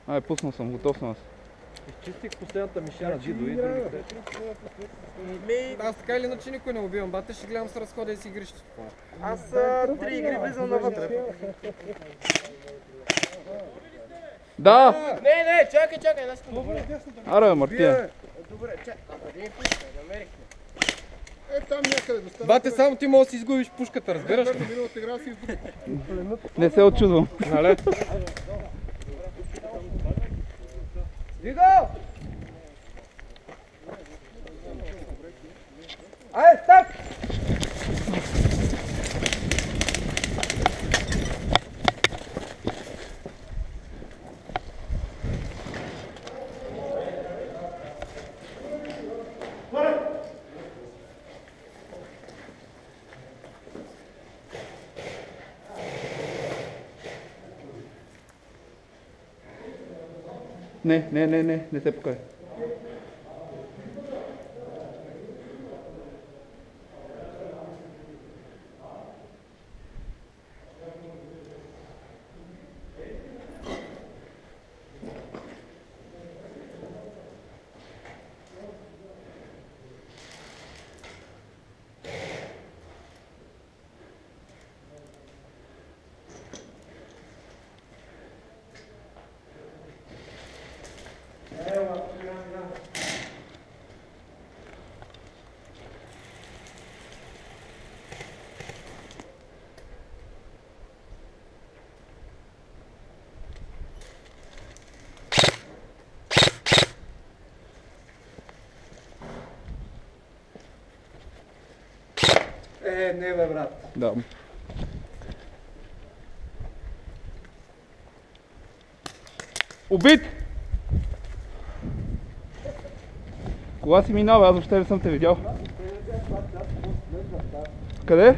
Ай, пуснал съм, готов съм аз. Изчистих последната мишена, Дидо и другите. Аз така или иначе никой не убивам, бате ще гледам с разхода и си игрища. Аз 3 игри влизам навътре. Да! Не, чакай, аз искам. Аре, Мартия. Добре, чакай. Къде е пушка? Намерихме. Там някъде достатъчно. Бате, само ти можеш да си изгубиш пушката, разбираш ли? Миналата игра си изгубих. Не се очудвам. Нали? Дидо! Ай, старт! Не се покай. Не бе, брат. Да. Убит! Кога си минава? Аз въобще не съм те видял. Къде?